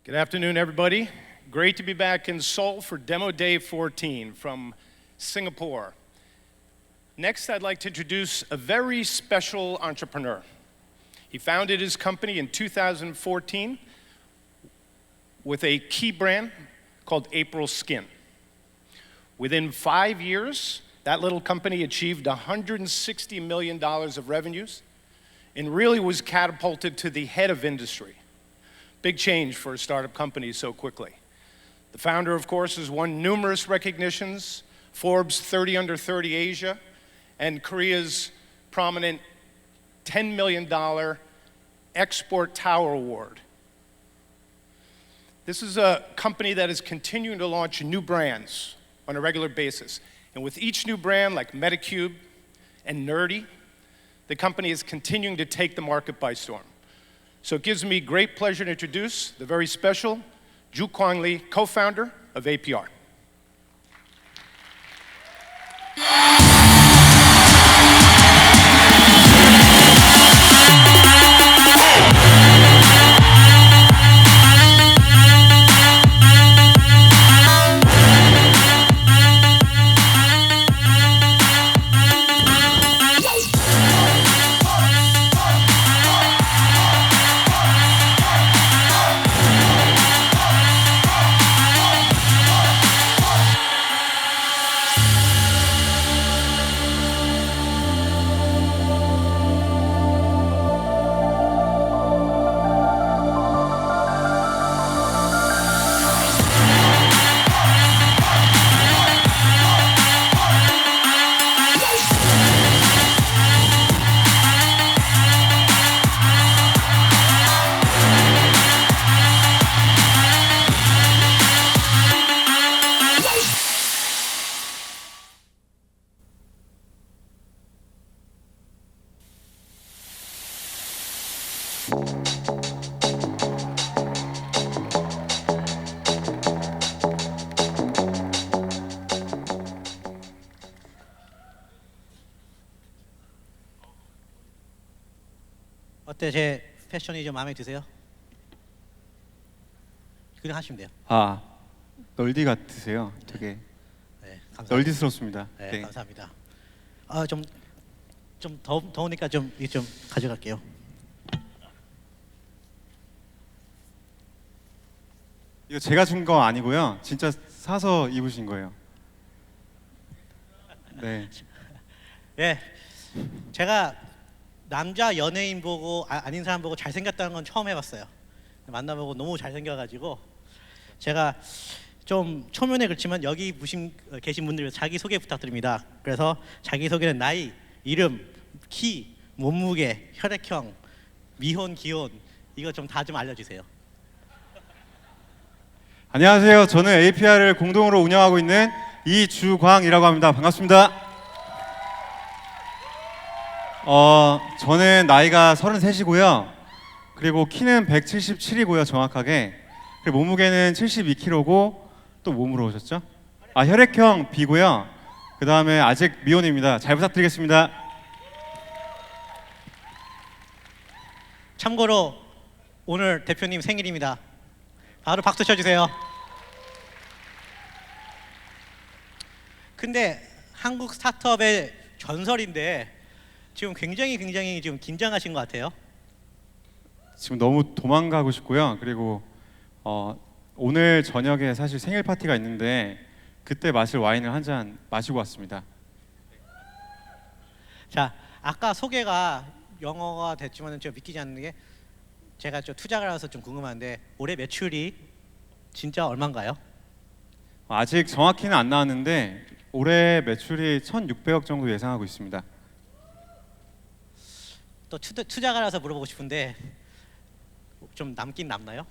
Good afternoon, everybody. Great to be back in Seoul for Demo Day 14 from Singapore. Next, I'd like to introduce a very special entrepreneur. He founded his company in 2014 with a key brand called April Skin. Within 5 years, that little company achieved $160 million of revenues and really was catapulted to the head of industry. Big change for a startup company so quickly. The founder, of course, has won numerous recognitions, Forbes 30 Under 30 Asia, and Korea's prominent $10 million Export Tower Award. This is a company that is continuing to launch new brands on a regular basis. And with each new brand, like Medicube and Nerdy, the company is continuing to take the market by storm. So it gives me great pleasure to introduce the very special Ju Kwang Lee, co-founder of APR. 어때? 제 패션이 좀 마음에 드세요? 그냥 하시면 돼요. 아, 널디 같으세요. 되게 네, 감사합니다. 널디스럽습니다. 네, 네. 감사합니다. 좀 더우니까 좀 가져갈게요. 이거 제가 준 거 아니고요. 진짜 사서 입으신 거예요. 네. 예, 제가 남자 연예인 보고 아닌 사람 보고 잘생겼다는 건 처음 해봤어요. 만나보고 너무 잘생겨가지고 제가 좀 초면에 그렇지만 여기 계신 분들 자기 소개 부탁드립니다. 그래서 자기 소개는 나이, 이름, 키, 몸무게, 혈액형, 미혼, 기혼 이거 좀 다 좀 알려주세요. 안녕하세요. 저는 APR을 공동으로 운영하고 있는 이주광이라고 합니다. 반갑습니다. 저는 나이가 33이고요. 그리고 키는 177이고요, 정확하게. 그리고 몸무게는 72kg고 또 몸으로 오셨죠? 혈액형 B고요. 그 다음에 아직 미혼입니다. 잘 부탁드리겠습니다. 참고로 오늘 대표님 생일입니다. 바로 박수 쳐주세요. 근데 한국 스타트업의 전설인데 지금 굉장히 지금 긴장하신 것 같아요. 지금 너무 도망가고 싶고요. 그리고 오늘 저녁에 사실 생일 파티가 있는데 그때 마실 와인을 한 잔 마시고 왔습니다. 자, 아까 소개가 영어가 됐지만 좀 믿기지 않는 게 제가 좀 투자가라서 좀 궁금한데 올해 매출이 진짜 얼마인가요? 아직 정확히는 안 나왔는데 올해 매출이 1,600억 정도 예상하고 있습니다. 또 투자가라서 물어보고 싶은데 좀 남긴 남나요?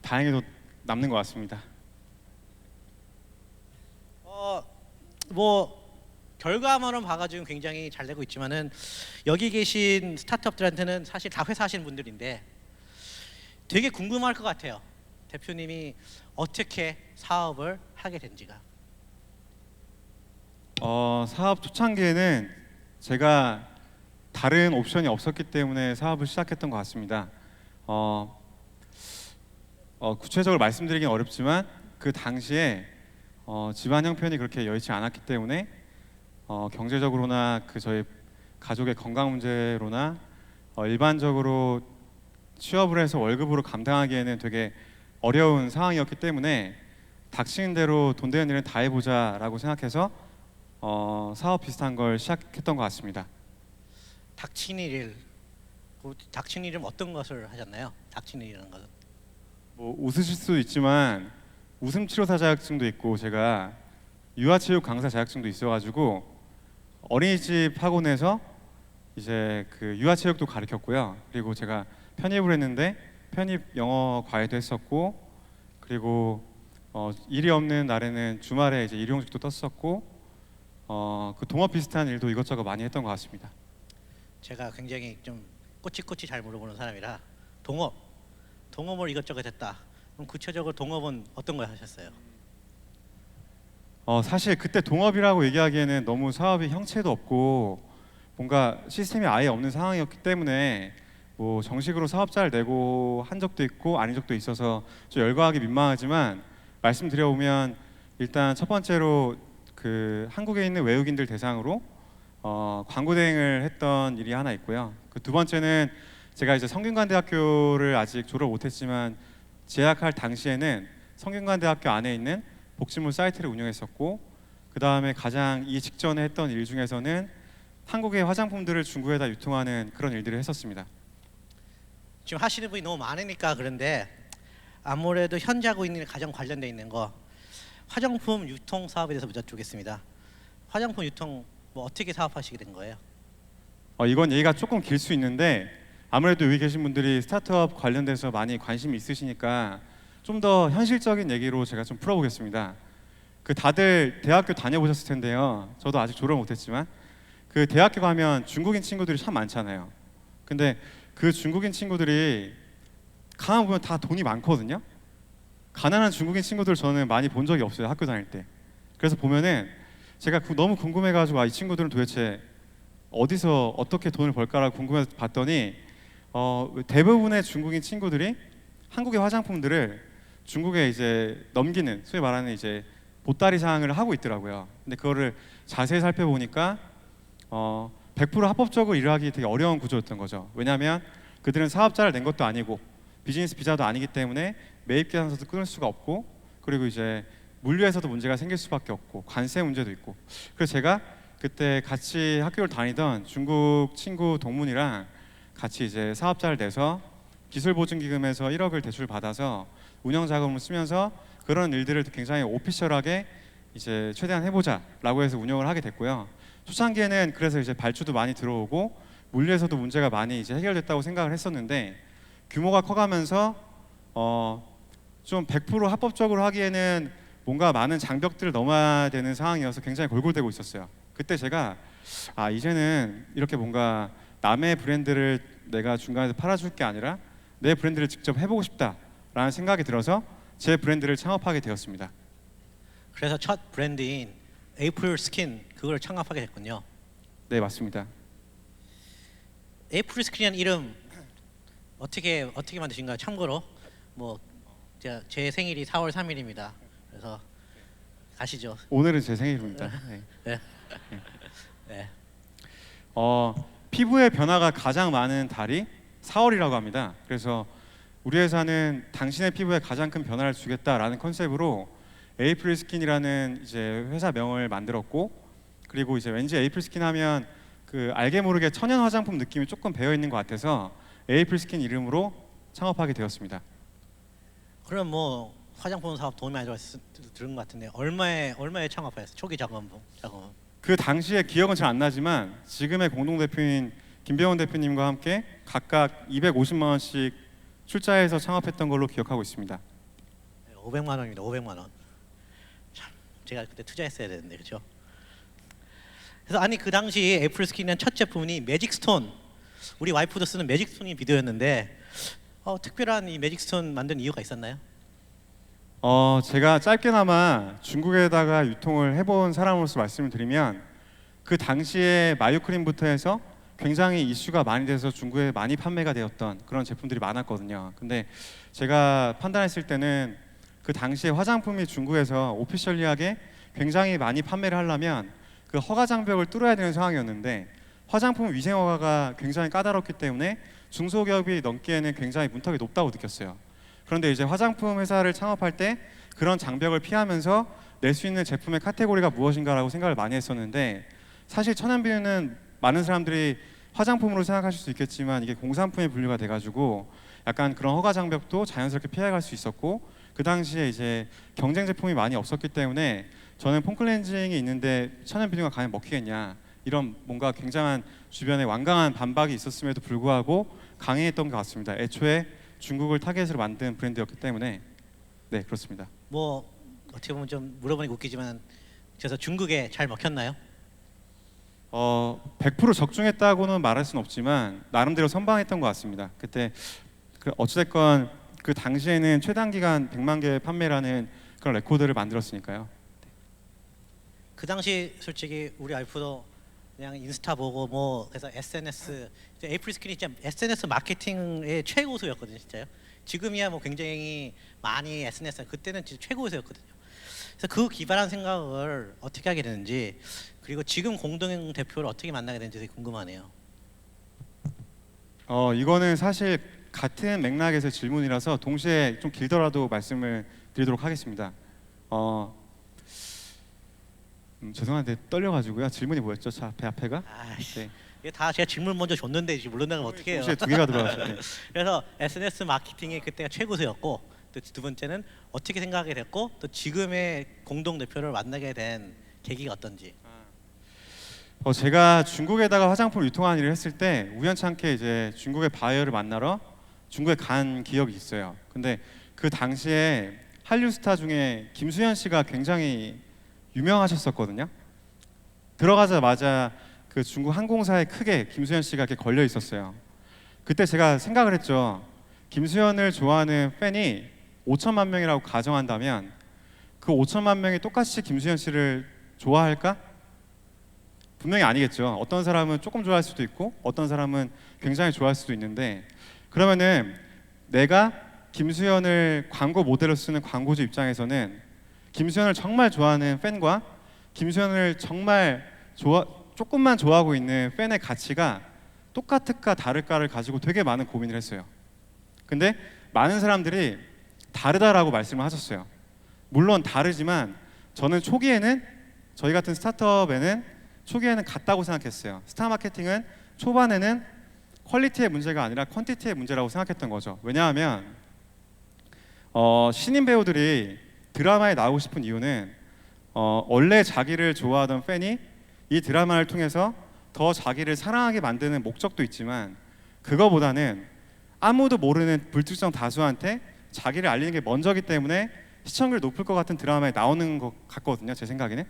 다행히도 남는 것 같습니다. 뭐 결과만은 봐가지고 굉장히 잘 되고 있지만은 여기 계신 스타트업들한테는 사실 다 회사 하시는 분들인데 되게 궁금할 것 같아요. 대표님이 어떻게 사업을 하게 된지가. 사업 초창기에는 제가 다른 옵션이 없었기 때문에 사업을 시작했던 것 같습니다. 구체적으로 말씀드리긴 어렵지만 그 당시에 집안 형편이 그렇게 여의치 않았기 때문에 경제적으로나 그 저희 가족의 건강 문제로나 일반적으로 취업을 해서 월급으로 감당하기에는 되게 어려운 상황이었기 때문에 닥치는 대로 돈 되는 일은 다 해보자라고 생각해서 사업 비슷한 걸 시작했던 것 같습니다. 닥치는 일, 닥치는 일은 어떤 것을 하셨나요? 닥치는 일이라는 것은. 뭐 웃으실 수도 있지만 웃음 치료사 자격증도 있고 제가 유아체육 강사 자격증도 있어가지고 어린이집 학원에서 이제 그 유아체육도 가르쳤고요. 그리고 제가 편입을 했는데 편입 영어 과외도 했었고, 그리고 일이 없는 날에는 주말에 이제 일용직도 떴었고, 그 동업 비슷한 일도 이것저것 많이 했던 것 같습니다. 제가 굉장히 좀 꼬치꼬치 잘 물어보는 사람이라 동업을 이것저것 했다. 그럼 구체적으로 동업은 어떤 걸 하셨어요? 사실 그때 동업이라고 얘기하기에는 너무 사업이 형체도 없고 뭔가 시스템이 아예 없는 상황이었기 때문에 뭐 정식으로 사업자를 내고 한 적도 있고 아닌 적도 있어서 좀 열거하기 민망하지만 말씀드려보면 일단 첫 번째로 그 한국에 있는 외국인들 대상으로 광고 대행을 했던 일이 하나 있고요. 그 두 번째는 제가 이제 성균관대학교를 아직 졸업 못했지만 재학할 당시에는 성균관대학교 안에 있는 복지물 사이트를 운영했었고, 그 다음에 가장 이 직전에 했던 일 중에서는 한국의 화장품들을 중국에다 유통하는 그런 일들을 했었습니다. 지금 하시는 분이 너무 많으니까 그런데 아무래도 현재 하고 있는 일 가장 관련돼 있는 거 화장품 유통 사업에 대해서 여쭙겠습니다. 화장품 유통 뭐 어떻게 사업하시게 된 거예요? 이건 얘기가 조금 길 수 있는데 아무래도 여기 계신 분들이 스타트업 관련돼서 많이 관심이 있으시니까 좀 더 현실적인 얘기로 제가 좀 풀어보겠습니다. 그 다들 대학교 다녀보셨을 텐데요. 저도 아직 졸업 못했지만 그 대학교 가면 중국인 친구들이 참 많잖아요. 근데 그 중국인 친구들이 가만 보면 다 돈이 많거든요. 가난한 중국인 친구들 저는 많이 본 적이 없어요, 학교 다닐 때. 그래서 보면은 제가 너무 궁금해가지고 이 친구들은 도대체 어디서 어떻게 돈을 벌까라고 궁금해서 봤더니 대부분의 중국인 친구들이 한국의 화장품들을 중국에 이제 넘기는, 소위 말하는 이제 보따리 상을 하고 있더라고요. 근데 그거를 자세히 살펴보니까 100% 합법적으로 일하기 되게 어려운 구조였던 거죠. 왜냐하면 그들은 사업자를 낸 것도 아니고 비즈니스 비자도 아니기 때문에 매입 계산서도 끊을 수가 없고, 그리고 이제 물류에서도 문제가 생길 수밖에 없고 관세 문제도 있고. 그래서 제가 그때 같이 학교를 다니던 중국 친구 동문이랑 같이 이제 사업자를 내서 기술보증기금에서 1억을 대출 받아서 운영 자금을 쓰면서 그런 일들을 굉장히 오피셜하게 이제 최대한 해보자라고 해서 운영을 하게 됐고요. 초창기에는 그래서 이제 발주도 많이 들어오고 물류에서도 문제가 많이 이제 해결됐다고 생각을 했었는데, 규모가 커가면서 좀 100% 합법적으로 하기에는 뭔가 많은 장벽들을 넘어야 되는 상황이어서 굉장히 골골대고 있었어요. 그때 제가 이제는 이렇게 뭔가 남의 브랜드를 내가 중간에서 팔아줄 게 아니라 내 브랜드를 직접 해보고 싶다라는 생각이 들어서 제 브랜드를 창업하게 되었습니다. 그래서 첫 브랜드인 에이프릴 스킨 그걸 창업하게 됐군요. 네, 맞습니다. 에이프릴 스킨이라는 이름 어떻게 만드신가요? 참고로 뭐 제 생일이 4월 3일입니다. 그래서 가시죠. 오늘은 제 생일입니다. 네. 네. 네. 피부의 변화가 가장 많은 달이 4월이라고 합니다. 그래서 우리 회사는 당신의 피부에 가장 큰 변화를 주겠다라는 컨셉으로 에이프릴 스킨이라는 이제 회사 명을 만들었고, 그리고 이제 왠지 에이프릴 스킨 하면 그 알게 모르게 천연 화장품 느낌이 조금 배어 있는 것 같아서 에이프릴 스킨 이름으로 창업하게 되었습니다. 그럼 뭐 화장품 사업 돈이 많이 들은 것 같은데 얼마에 창업하셨어요? 초기 자금은? 그 당시에 기억은 잘 안 나지만 지금의 공동 대표인 김병원 대표님과 함께 각각 250만 원씩 출자해서 창업했던 걸로 기억하고 있습니다. 500만 원입니다. 500만 원. 참, 제가 그때 투자했어야 되는데 그렇죠? 그래서 아니 그 당시 에이프릴 스킨의 첫 제품이 매직 스톤, 우리 와이프도 쓰는 매직 스톤이 비디오였는데 특별한 이 매직 스톤 만든 이유가 있었나요? 제가 짧게나마 중국에다가 유통을 해본 사람으로서 말씀을 드리면 그 당시에 마유크림부터 해서 굉장히 이슈가 많이 돼서 중국에 많이 판매가 되었던 그런 제품들이 많았거든요. 근데 제가 판단했을 때는 그 당시에 화장품이 중국에서 오피셜리하게 굉장히 많이 판매를 하려면 그 허가 장벽을 뚫어야 되는 상황이었는데 화장품 위생 허가가 굉장히 까다롭기 때문에 중소기업이 넘기에는 굉장히 문턱이 높다고 느꼈어요. 그런데 이제 화장품 회사를 창업할 때 그런 장벽을 피하면서 낼 수 있는 제품의 카테고리가 무엇인가라고 생각을 많이 했었는데 사실 천연비누는 많은 사람들이 화장품으로 생각하실 수 있겠지만 이게 공산품에 분류가 돼가지고 약간 그런 허가 장벽도 자연스럽게 피해갈 수 있었고 그 당시에 이제 경쟁 제품이 많이 없었기 때문에 저는 폼클렌징이 있는데 천연비누가 과연 먹히겠냐 이런 뭔가 굉장한 주변에 완강한 반박이 있었음에도 불구하고 강행했던 것 같습니다. 애초에 중국을 타겟으로 만든 브랜드였기 때문에 네 그렇습니다. 뭐 어떻게 보면 좀 물어보니까 웃기지만 그래서 중국에 잘 먹혔나요? 100% 적중했다고는 말할 수는 없지만 나름대로 선방했던 것 같습니다. 그때 어찌됐건 그 당시에는 최단 기간 100만 개 판매라는 그런 레코드를 만들었으니까요. 그 당시 솔직히 우리 와이프도 그냥 인스타 보고 뭐 그래서 SNS 에이프릴 스킨이 진짜 SNS 마케팅의 최고수였거든요, 진짜요. 지금이야 뭐 굉장히 많이 SNS 그때는 진짜 최고수였거든요. 그래서 그 기발한 생각을 어떻게 하게 되는지 그리고 지금 공동 대표를 어떻게 만나게 되는지 되게 궁금하네요. 이거는 사실 같은 맥락에서 질문이라서 동시에 좀 길더라도 말씀을 드리도록 하겠습니다. 죄송한데 떨려가지고요. 질문이 뭐였죠? 배 앞에가? 아이씨, 네. 이게 다 제가 질문 먼저 줬는데 지금 물러나면 어떻게 해요? 동시에 두 개가 들어갔어요. 네. 그래서 SNS 마케팅이 그때가 최고수였고 또 두 번째는 어떻게 생각하게 됐고 또 지금의 공동 대표를 만나게 된 계기가 어떤지. 제가 중국에다가 화장품 유통하는 일을 했을 때 우연찮게 이제 중국의 바이어를 만나러 중국에 간 기억이 있어요. 근데 그 당시에 한류 스타 중에 김수현 씨가 굉장히 유명하셨었거든요. 들어가자마자 그 중국 항공사에 크게 김수현 씨가 이렇게 걸려 있었어요. 그때 제가 생각을 했죠. 김수현을 좋아하는 팬이 5천만 명이라고 가정한다면 그 5천만 명이 똑같이 김수현 씨를 좋아할까? 분명히 아니겠죠. 어떤 사람은 조금 좋아할 수도 있고 어떤 사람은 굉장히 좋아할 수도 있는데 그러면은 내가 김수현을 광고 모델로 쓰는 광고주 입장에서는 김수현을 정말 좋아하는 팬과 김수현을 정말 조금만 좋아하고 있는 팬의 가치가 똑같을까 다를까를 가지고 되게 많은 고민을 했어요. 근데 많은 사람들이 다르다라고 말씀을 하셨어요. 물론 다르지만 저는 초기에는 저희 같은 스타트업에는 초기에는 같다고 생각했어요. 스타 마케팅은 초반에는 퀄리티의 문제가 아니라 퀀티티의 문제라고 생각했던 거죠. 왜냐하면 신인 배우들이 드라마에 나오고 싶은 이유는 원래 자기를 좋아하던 팬이 이 드라마를 통해서 더 자기를 사랑하게 만드는 목적도 있지만 그거보다는 아무도 모르는 불특정 다수한테 자기를 알리는 게 먼저기 때문에 시청률이 높을 것 같은 드라마에 나오는 것 같거든요. 제 생각에는.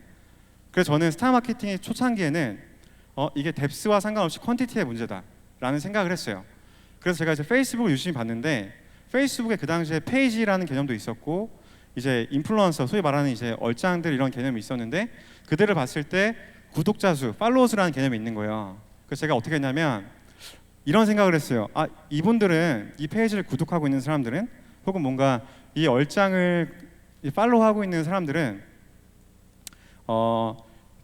그래서 저는 스타 마케팅의 초창기에는 이게 뎁스와 상관없이 퀀티티의 문제다라는 생각을 했어요. 그래서 제가 이제 페이스북을 유심히 봤는데 페이스북에 그 당시에 페이지라는 개념도 있었고 이제 인플루언서 소위 말하는 이제 얼짱들 이런 개념이 있었는데 그들을 봤을 때 구독자 수, 팔로워 수라는 개념이 있는 거예요. 그래서 제가 어떻게 했냐면 이런 생각을 했어요. 이분들은 이 페이지를 구독하고 있는 사람들은 혹은 뭔가 이 얼짱을 팔로우하고 있는 사람들은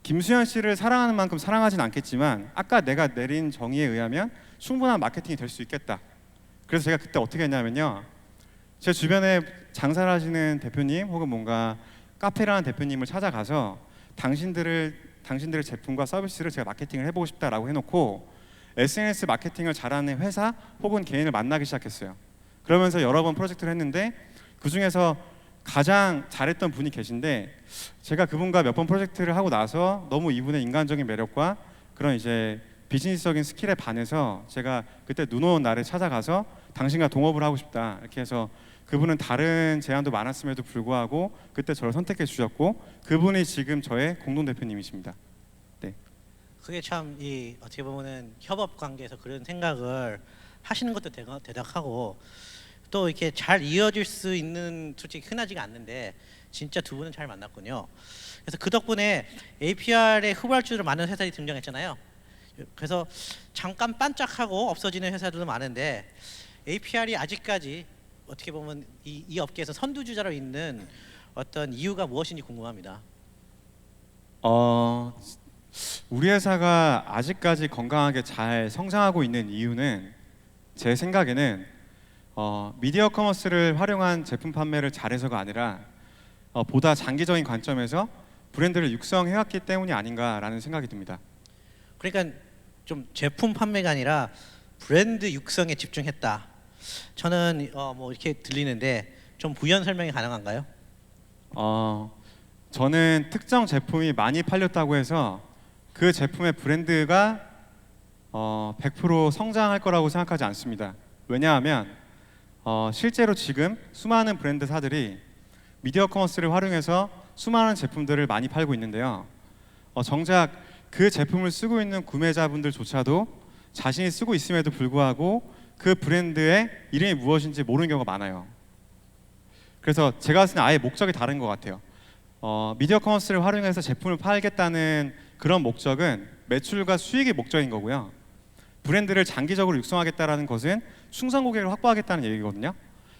김수현 씨를 사랑하는 만큼 사랑하진 않겠지만 아까 내가 내린 정의에 의하면 충분한 마케팅이 될 수 있겠다. 그래서 제가 그때 어떻게 했냐면요. 제 주변에 장사를 하시는 대표님 혹은 뭔가 카페라는 대표님을 찾아가서 당신들의 제품과 서비스를 제가 마케팅을 해보고 싶다라고 해놓고 SNS 마케팅을 잘하는 회사 혹은 개인을 만나기 시작했어요. 그러면서 여러 번 프로젝트를 했는데 그 중에서 가장 잘했던 분이 계신데 제가 그분과 몇 번 프로젝트를 하고 나서 너무 이분의 인간적인 매력과 그런 이제 비즈니스적인 스킬에 반해서 제가 그때 눈 오는 날에 찾아가서 당신과 동업을 하고 싶다 이렇게 해서 그분은 다른 제안도 많았음에도 불구하고 그때 저를 선택해 주셨고 그분이 지금 저의 공동 대표님이십니다. 네. 그게 참 이 어떻게 보면은 협업 관계에서 그런 생각을 하시는 것도 대단하고 또 이렇게 잘 이어질 수 있는 솔직히 흔하지가 않는데 진짜 두 분은 잘 만났군요. 그래서 그 덕분에 APR에 휘발주를 많은 회사들이 등장했잖아요. 그래서 잠깐 반짝하고 없어지는 회사들도 많은데 APR이 아직까지 어떻게 보면 이 업계에서 선두주자로 있는 어떤 이유가 무엇인지 궁금합니다. 우리 회사가 아직까지 건강하게 잘 성장하고 있는 이유는 제 생각에는 미디어 커머스를 활용한 제품 판매를 잘해서가 아니라 보다 장기적인 관점에서 브랜드를 육성해왔기 때문이 아닌가라는 생각이 듭니다. 그러니까 좀 제품 판매가 아니라 브랜드 육성에 집중했다. 저는 뭐 이렇게 들리는데 좀 부연 설명이 가능한가요? 저는 특정 제품이 많이 팔렸다고 해서 그 제품의 브랜드가 100% 성장할 거라고 생각하지 않습니다. 왜냐하면 실제로 지금 수많은 브랜드사들이 미디어 커머스를 활용해서 수많은 제품들을 많이 팔고 있는데요. 정작 그 제품을 쓰고 있는 구매자분들조차도 자신이 쓰고 있음에도 불구하고 그 브랜드의 이름이 무엇인지 모르는 경우가 많아요. 그래서 제가 봤을 때 아예 목적이 다른 것 같아요. 미디어 커머스를 활용해서 제품을 팔겠다는 그런 목적은 매출과 수익의 목적인 거고요. 브랜드를 장기적으로 육성하겠다는 것은 충성 고객을 확보하겠다는 얘기거든요.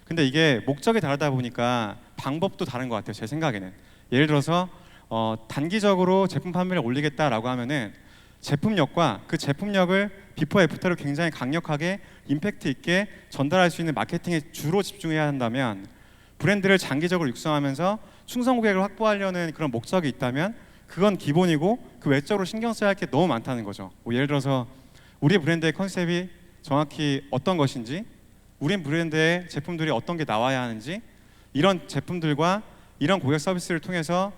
근데 이게 목적이 다르다 보니까 방법도 다른 것 같아요. 제 생각에는. 예를 들어서 단기적으로 제품 판매를 올리겠다라고 하면은 제품력과 그 제품력을 비포 애프터를 굉장히 강력하게 임팩트 있게 전달할 수 있는 마케팅에 주로 집중해야 한다면, 브랜드를 장기적으로 육성하면서 충성 고객을 확보하려는 그런 목적이 있다면 그건 기본이고 그 외적으로 신경 써야 할 게 너무 많다는 거죠. 뭐 예를 들어서 우리 브랜드의 컨셉이 정확히 어떤 것인지, 우리 브랜드의 제품들이 어떤 게 나와야 하는지, 이런 제품들과 이런 고객 서비스를 통해서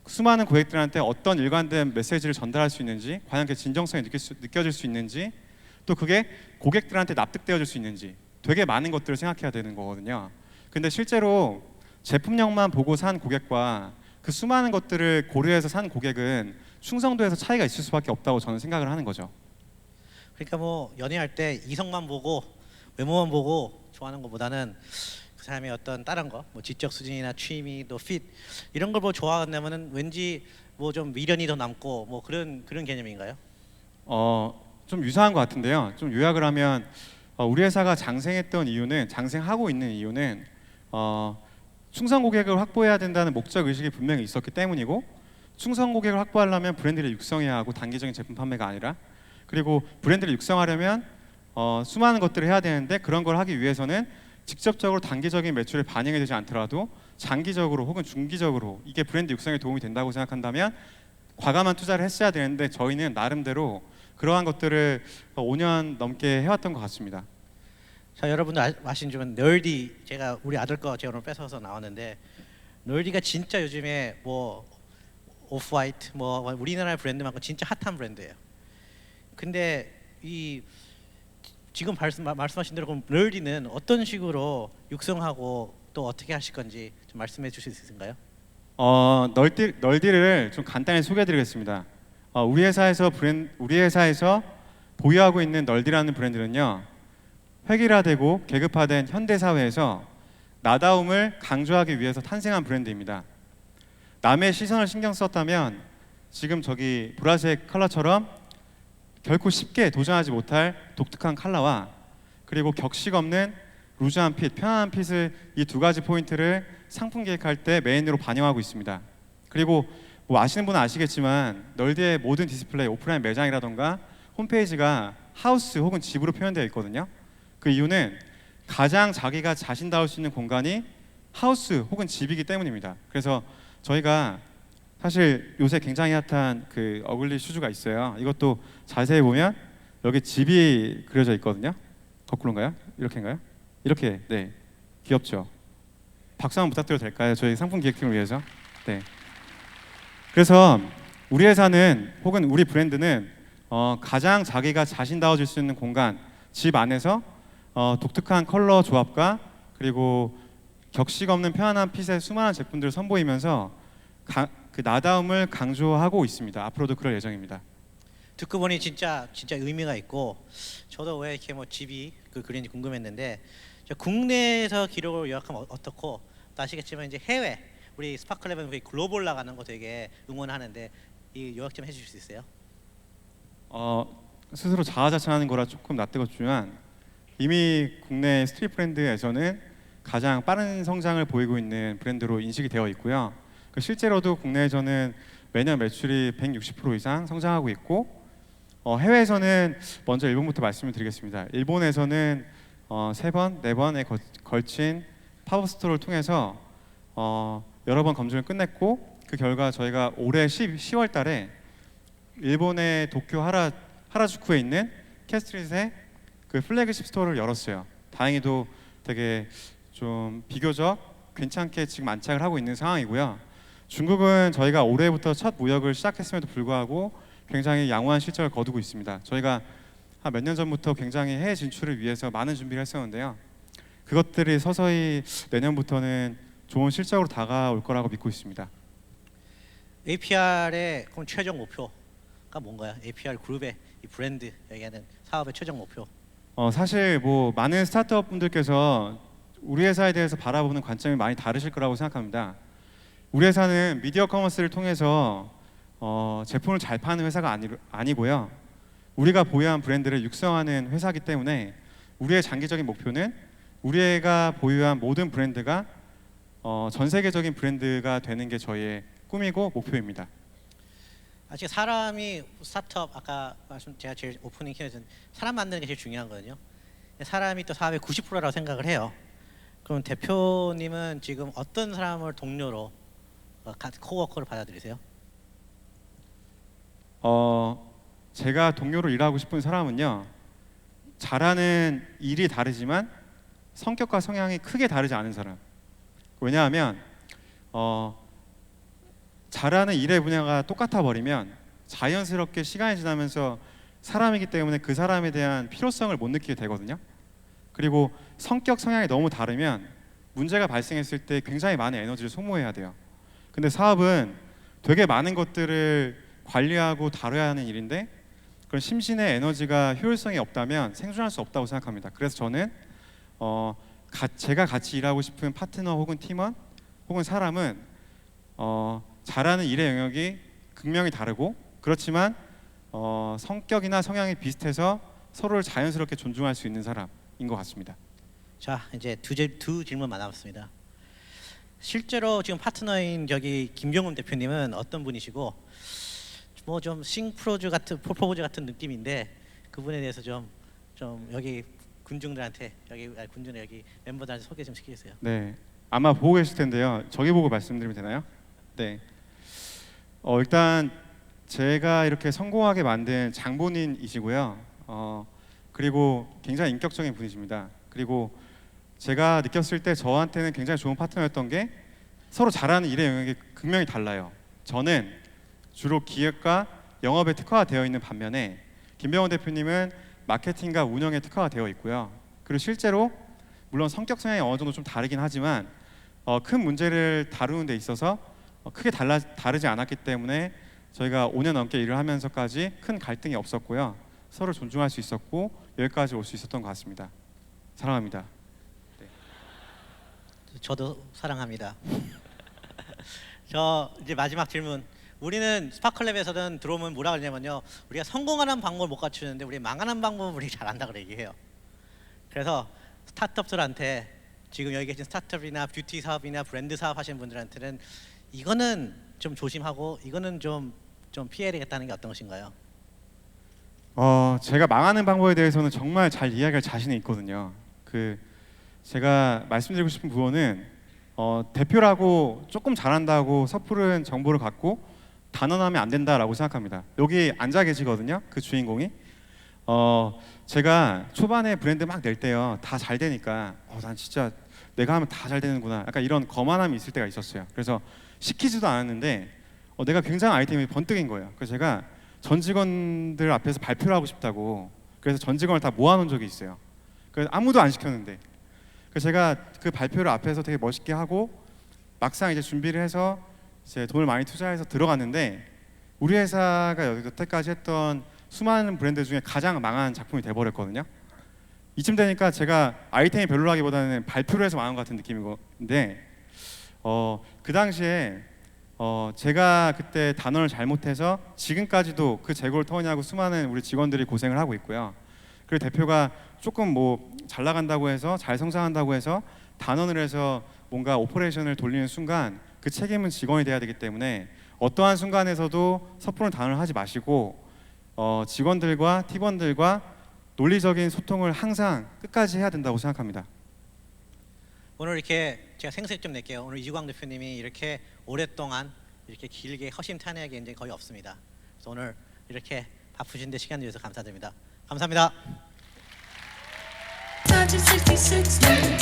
수많은 고객들한테 어떤 일관된 메시지를 전달할 수 있는지, 과연 그 진정성이 느껴질 수 있는지, 또 그게 고객들한테 납득되어질 수 있는지, 되게 많은 것들을 생각해야 되는 거거든요. 근데 실제로 제품력만 보고 산 고객과 그 수많은 것들을 고려해서 산 고객은 충성도에서 차이가 있을 수밖에 없다고 저는 생각을 하는 거죠. 그러니까 뭐 연애할 때 이성만 보고 외모만 보고 좋아하는 것보다는 그 사람의 어떤 다른 거, 뭐 지적 수준이나 취미, 또 핏 이런 걸 보고 좋아한다면은 왠지 뭐 좀 미련이 더 남고 뭐 그런 개념인가요? 좀 유사한 것 같은데요. 좀 요약을 하면 우리 회사가 장생하고 있는 이유는 충성 고객을 확보해야 된다는 목적 의식이 분명히 있었기 때문이고, 충성 고객을 확보하려면 브랜드를 육성해야 하고 단기적인 제품 판매가 아니라, 그리고 브랜드를 육성하려면 수많은 것들을 해야 되는데 그런 걸 하기 위해서는 직접적으로 단기적인 매출에 반영이 되지 않더라도 장기적으로 혹은 중기적으로 이게 브랜드 육성에 도움이 된다고 생각한다면 과감한 투자를 했어야 되는데, 저희는 나름대로 그러한 것들을 5년 넘게 해왔던 것 같습니다. 자, 여러분들 아시지만 널디, 제가 우리 아들 거 제가 오늘 뺏어서 나왔는데 널디가 진짜 요즘에 뭐 오프화이트 뭐 우리나라 브랜드만큼 진짜 핫한 브랜드예요. 근데 이 지금 말씀하신 대로 그럼 널디는 어떤 식으로 육성하고 또 어떻게 하실 건지 좀 말씀해 주실 수 있을까요? 널디를 좀 간단히 소개해드리겠습니다. 우리 회사에서 보유하고 있는 널디라는 브랜드는요, 획일화되고 계급화된 현대 사회에서 나다움을 강조하기 위해서 탄생한 브랜드입니다. 남의 시선을 신경 썼다면 지금 저기 보라색 컬러처럼 결코 쉽게 도전하지 못할 독특한 컬러와, 그리고 격식 없는 루즈한 핏, 편안한 핏을, 이 두 가지 포인트를 상품 기획할 때 메인으로 반영하고 있습니다. 그리고 뭐 아시는 분은 아시겠지만 널디의 모든 디스플레이, 오프라인 매장이라던가 홈페이지가 하우스 혹은 집으로 표현되어 있거든요. 그 이유는 가장 자기가 자신다울 수 있는 공간이 하우스 혹은 집이기 때문입니다. 그래서 저희가 사실 요새 굉장히 핫한 그 어글리 슈즈가 있어요. 이것도 자세히 보면 여기 집이 그려져 있거든요. 거꾸로인가요? 이렇게인가요? 이렇게. 네, 귀엽죠. 박수 한번 부탁드려도 될까요? 저희 상품 기획팀을 위해서. 네. 그래서 우리 회사는 혹은 우리 브랜드는 가장 자기가 자신다워질 수 있는 공간, 집 안에서 독특한 컬러 조합과 그리고 격식 없는 편안한 핏의 수많은 제품들을 선보이면서 그 나다움을 강조하고 있습니다. 앞으로도 그럴 예정입니다. 듣고 보니 진짜 의미가 있고, 저도 왜 이렇게 뭐 집이 그린지 궁금했는데, 저 국내에서 기록을 요약하면 어떻고, 또 아시겠지만 이제 해외 우리 스파클랩은 글로벌 나가는 거 되게 응원하는데 이 요약 좀 해주실 수 있어요? 스스로 자화자찬하는 거라 조금 낯뜨겁지만 이미 국내 스트릿 브랜드에서는 가장 빠른 성장을 보이고 있는 브랜드로 인식이 되어 있고요. 실제로도 국내에서는 매년 매출이 160% 이상 성장하고 있고 해외에서는 먼저 일본부터 말씀을 드리겠습니다. 일본에서는 3번, 4번에 걸친 팝업 스토어를 통해서 여러 번 검증을 끝냈고 그 결과 저희가 올해 10월 달에 일본의 도쿄 하라주쿠에 있는 캐스트릿에 그 플래그십 스토어를 열었어요. 다행히도 되게 좀 비교적 괜찮게 지금 안착을 하고 있는 상황이고요. 중국은 저희가 올해부터 첫 무역을 시작했음에도 불구하고 굉장히 양호한 실적을 거두고 있습니다. 저희가 한 몇 년 전부터 굉장히 해외 진출을 위해서 많은 준비를 했었는데요. 그것들이 서서히 내년부터는 좋은 실적으로 다가올 거라고 믿고 있습니다. APR의 그럼 최종 목표가 뭔가요? APR 그룹의 이 브랜드 얘기하는 사업의 최종 목표. 사실 뭐 많은 스타트업 분들께서 우리 회사에 대해서 바라보는 관점이 많이 다르실 거라고 생각합니다. 우리 회사는 미디어 커머스를 통해서 제품을 잘 파는 회사가 아니고요. 우리가 보유한 브랜드를 육성하는 회사이기 때문에 우리의 장기적인 목표는 우리가 보유한 모든 브랜드가 전 세계적인 브랜드가 되는 게 저희의 꿈이고 목표입니다. 아직 사람이 스타트업 아까 제가 제일 오프닝 키워준 사람 만드는 게 제일 중요하거든요. 사람이 또 사업의 90%라고 생각을 해요. 그럼 대표님은 지금 어떤 사람을 동료로 코워커를 받아들이세요? 제가 동료로 일하고 싶은 사람은요. 잘하는 일이 다르지만 성격과 성향이 크게 다르지 않은 사람. 왜냐하면 잘하는 일의 분야가 똑같아 버리면 자연스럽게 시간이 지나면서 사람이기 때문에 그 사람에 대한 필요성을 못 느끼게 되거든요. 그리고 성격 성향이 너무 다르면 문제가 발생했을 때 굉장히 많은 에너지를 소모해야 돼요. 근데 사업은 되게 많은 것들을 관리하고 다뤄야 하는 일인데 그런 심신의 에너지가 효율성이 없다면 생존할 수 없다고 생각합니다. 그래서 저는 제가 같이 일하고 싶은 파트너 혹은 팀원 혹은 사람은 잘하는 일의 영역이 극명히 다르고 그렇지만 성격이나 성향이 비슷해서 서로를 자연스럽게 존중할 수 있는 사람인 것 같습니다. 자, 이제 두 질문만 남았습니다. 실제로 지금 파트너인 저기 김병훈 대표님은 어떤 분이시고 뭐 좀 싱프로즈 같은 프로포즈 같은 느낌인데 그분에 대해서 좀 여기 군중들한테 여기 멤버들한테 소개 좀 시켜주세요. 네, 아마 보고 계실 텐데요. 저기 보고 말씀드리면 되나요? 네. 일단 제가 이렇게 성공하게 만든 장본인이시고요. 그리고 굉장히 인격적인 분이십니다. 그리고 제가 느꼈을 때 저한테는 굉장히 좋은 파트너였던 게 서로 잘하는 일의 영역이 극명히 달라요. 저는 주로 기획과 영업에 특화가 되어 있는 반면에 김병원 대표님은 마케팅과 운영에 특화가 되어 있고요. 그리고 실제로 물론 성격 성향이 어느 정도 좀 다르긴 하지만 큰 문제를 다루는 데 있어서 크게 다르지 않았기 때문에 저희가 5년 넘게 일을 하면서까지 큰 갈등이 없었고요. 서로 존중할 수 있었고 여기까지 올 수 있었던 것 같습니다. 사랑합니다. 네. 저도 사랑합니다. 저 이제 마지막 질문. 우리는 스파클랩에서는 들어오면 뭐라 그러냐면요. 우리가 성공하는 방법을 못 갖추는데 우리 망하는 방법을 우리 잘한다 그래 얘기해요. 그래서 스타트업들한테 지금 여기 계신 스타트업이나 뷰티 사업이나 브랜드 사업 하시는 분들한테는 이거는 좀 조심하고 이거는 좀 피해야 되겠다는 게 어떤 것인가요? 제가 망하는 방법에 대해서는 정말 잘 이야기할 자신이 있거든요. 제가 말씀드리고 싶은 부분은 대표라고 조금 잘한다고 섣부른 정보를 갖고 단언하면 안 된다라고 생각합니다. 여기 앉아 계시거든요. 그 주인공이. 제가 초반에 브랜드 막 낼 때요. 다 잘 되니까 난 진짜 내가 하면 다 잘 되는구나. 약간 이런 거만함이 있을 때가 있었어요. 그래서 시키지도 않았는데 내가 굉장한 아이템이 번뜩인 거예요. 그래서 제가 전 직원들 앞에서 발표를 하고 싶다고 그래서 전 직원을 다 모아놓은 적이 있어요. 그래서 아무도 안 시켰는데 그래서 제가 그 발표를 앞에서 되게 멋있게 하고 막상 이제 준비를 해서 이제 돈을 많이 투자해서 들어갔는데 우리 회사가 여태까지 했던 수많은 브랜드 중에 가장 망한 작품이 돼버렸거든요. 이쯤 되니까 제가 아이템이 별로라기보다는 발표를 해서 망한 것 같은 느낌인데 그 당시에 제가 그때 단원을 잘못해서 지금까지도 그 재고를 터느냐고 수많은 우리 직원들이 고생을 하고 있고요. 그리고 대표가 조금 뭐 잘 나간다고 해서 잘 성장한다고 해서 단원을 해서 뭔가 오퍼레이션을 돌리는 순간 그 책임은 직원이 돼야 되기 때문에 어떠한 순간에서도 섣부른 단언을 하지 마시고 직원들과 팀원들과 논리적인 소통을 항상 끝까지 해야 된다고 생각합니다. 오늘 이렇게 제가 생색 좀 낼게요. 오늘 이주광 대표님이 이렇게 오랫동안 이렇게 길게 허심탄회하게 한 적이 거의 없습니다. 그래서 오늘 이렇게 바쁘신데 시간 내주셔서 감사드립니다. 감사합니다. Time to 66 minutes.